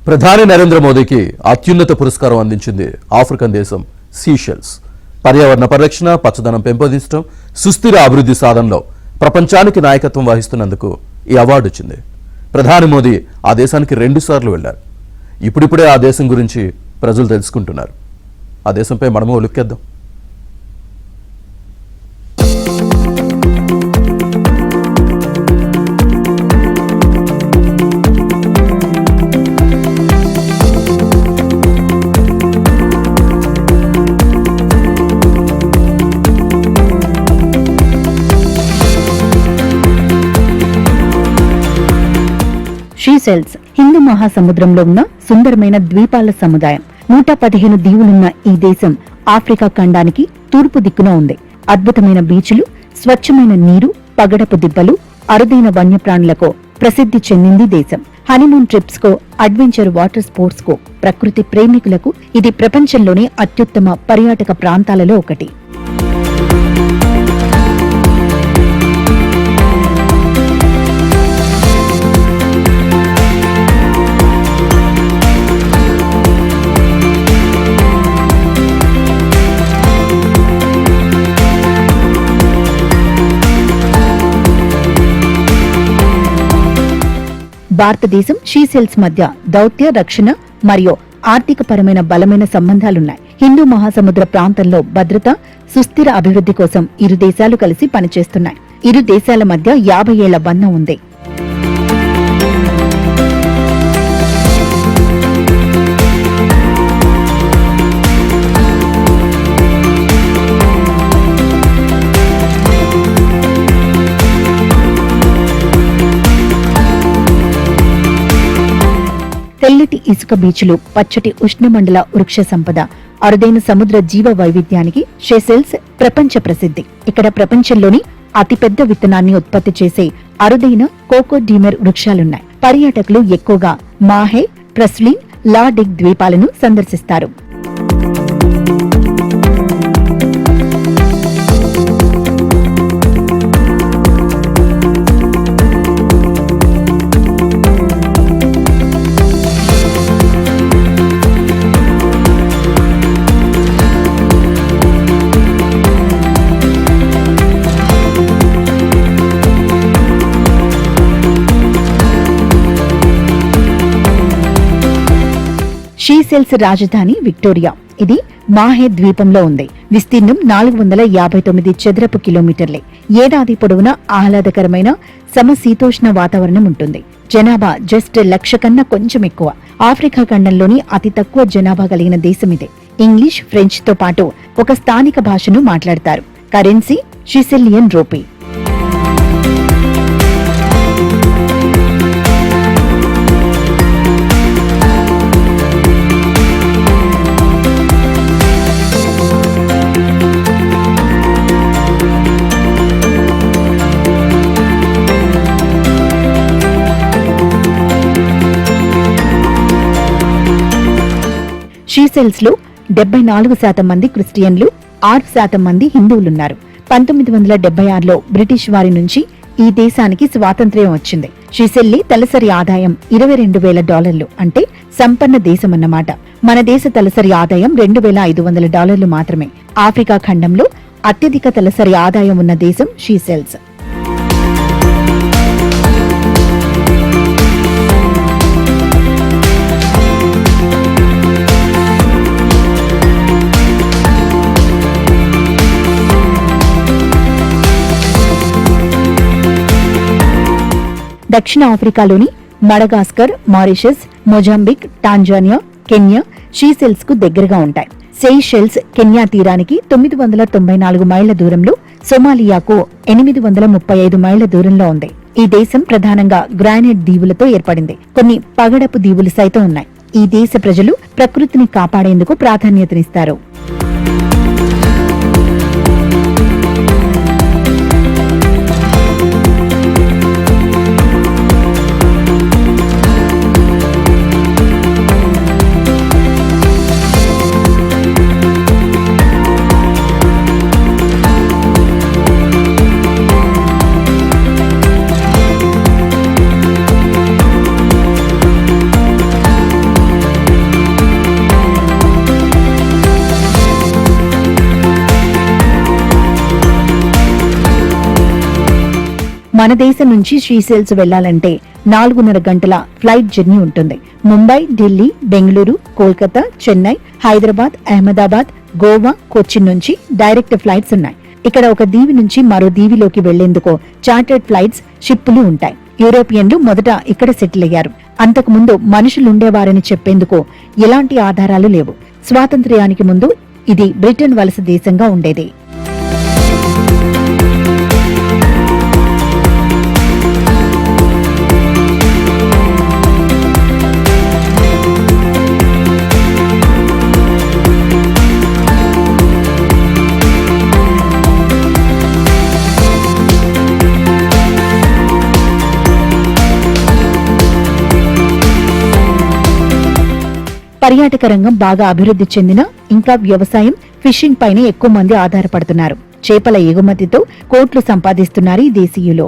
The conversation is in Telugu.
ప్రధాని నరేంద్ర మోదీకి అత్యున్నత పురస్కారం అందించింది ఆఫ్రికన్ దేశం సీషెల్స్. పర్యావరణ పరిరక్షణ, పచ్చదనం పెంపొందించడం, సుస్థిర అభివృద్ధి సాధనలో ప్రపంచానికి నాయకత్వం వహిస్తున్నందుకు ఈ అవార్డు వచ్చింది. ప్రధాని మోదీ ఆ దేశానికి 2 సార్లు వెళ్లారు. ఇప్పుడిప్పుడే ఆ దేశం గురించి ప్రజలు తెలుసుకుంటున్నారు. ఆ దేశంపై మనము లుక్కేద్దాం. సీషెల్స్ హిందూ మహాసముద్రంలో ఉన్న సుందరమైన ద్వీపాల సముదాయం. 115 దీవులున్న ఈ దేశం ఆఫ్రికా ఖండానికి తూర్పు దిక్కున ఉంది. అద్భుతమైన బీచ్లు, స్వచ్ఛమైన నీరు, పగడపు దిబ్బలు, అరుదైన వన్యప్రాణులకు ప్రసిద్ధి చెందింది దేశం. హనీమూన్ ట్రిప్స్ కో, అడ్వెంచర్ వాటర్ స్పోర్ట్స్ కో, ప్రకృతి ప్రేమికులకు ఇది ప్రపంచంలోనే అత్యుత్తమ పర్యాటక ప్రాంతాలలో ఒకటి. భారతదేశం సీషెల్స్ మధ్య దౌత్య, రక్షణ మరియు ఆర్థికపరమైన బలమైన సంబంధాలున్నాయి. హిందూ మహాసముద్ర ప్రాంతంలో భద్రత, సుస్థిర అభివృద్ధి కోసం ఇరు దేశాలు కలిసి పనిచేస్తున్నాయి. ఇరు దేశాల మధ్య 50 ఏళ్ల బంధం ఉంది. తెల్లటి ఇసుక బీచ్లు, పచ్చటి ఉష్ణమండల వృక్ష సంపద, అరుదైన సముద్ర జీవ వైవిధ్యానికి సీషెల్స్ ప్రపంచ ప్రసిద్ధి. ఇక్కడ ప్రపంచంలోని అతిపెద్ద విత్తనాన్ని ఉత్పత్తి చేసే అరుదైన కోకోడీమర్ వృక్షాలున్నాయి. పర్యాటకులు ఎక్కువగా మాహే, ట్రస్లిన్, లా డిగ్ ద్వీపాలను సందర్శిస్తారు. సీషెల్స్ రాజధాని విక్టోరియా. ఇది మాహే ద్వీపంలో ఉంది. విస్తీర్ణం 459 చదరపు కిలోమీటర్లే. ఏడాది పొడవునా ఆహ్లాదకరమైన సమశీతోష్ణ వాతావరణం ఉంటుంది. జనాభా జస్ట్ 1,00,000 కన్నా కొంచెం ఎక్కువ. ఆఫ్రికా ఖండంలోని అతి తక్కువ జనాభా కలిగిన దేశం ఇదే. ఇంగ్లీష్, ఫ్రెంచ్ తో పాటు ఒక స్థానిక భాషను మాట్లాడతారు. Currency సీషెలియన్ rupee. సీషెల్స్ లో 74% మంది క్రిస్టియన్లు, 6% మంది హిందువులున్నారు. 1976లో బ్రిటిష్ వారి నుంచి ఈ దేశానికి స్వాతంత్ర్యం వచ్చింది. సీషెల్లి తలసరి ఆదాయం $22,000, అంటే సంపన్న దేశమన్నమాట. మన దేశ తలసరి ఆదాయం $2,500 మాత్రమే. ఆఫ్రికా ఖండంలో అత్యధిక తలసరి ఆదాయం ఉన్న దేశం సీషెల్స్. దక్షిణ ఆఫ్రికాలోని Madagascar, Mauritius, Mozambique, Tanzania, Kenya Seychelles కు దగ్గరగా ఉంటాయి. సెయిషెల్స్ కెన్యా తీరానికి 994 మైళ్ల దూరంలో, సోమాలియాకు 835 మైళ్ల దూరంలో ఉంది. ఈ దేశం ప్రధానంగా గ్రానైట్ దీవులతో ఏర్పడింది. కొన్ని పగడపు దీవులు సైతం ఉన్నాయి. ఈ దేశ ప్రజలు ప్రకృతిని కాపాడేందుకు ప్రాధాన్యతనిస్తారు. మన దేశం నుంచి శ్రీశైల్స్ వెళ్లాలంటే 4.5 గంటల ఫ్లైట్ జర్నీ ఉంటుంది. ముంబై, ఢిల్లీ, బెంగళూరు, కోల్కతా, చెన్నై, హైదరాబాద్, అహ్మదాబాద్, గోవా, కొచ్చిన్ నుంచి డైరెక్ట్ ఫ్లైట్స్ ఉన్నాయి. ఇక్కడ ఒక దీవి నుంచి మరో దీవిలోకి వెళ్లేందుకు చార్టర్డ్ ఫ్లైట్స్, షిప్పులు ఉంటాయి. యూరోపియన్లు మొదట ఇక్కడ సెటిల్ అయ్యారు. అంతకుముందు మనుషులుండేవారని చెప్పేందుకు ఎలాంటి ఆధారాలు లేవు. స్వాతంత్ర్యానికి ముందు ఇది బ్రిటన్ వలస దేశంగా ఉండేది. పర్యాటక రంగం బాగా అభివృద్ధి చెందిన ఇంకా వ్యవసాయం, ఫిషింగ్ పైనే ఎక్కువ మంది ఆధారపడుతున్నారు. చేపల ఎగుమతితో కోట్లు సంపాదిస్తున్నారు ఈ దేశీయులు.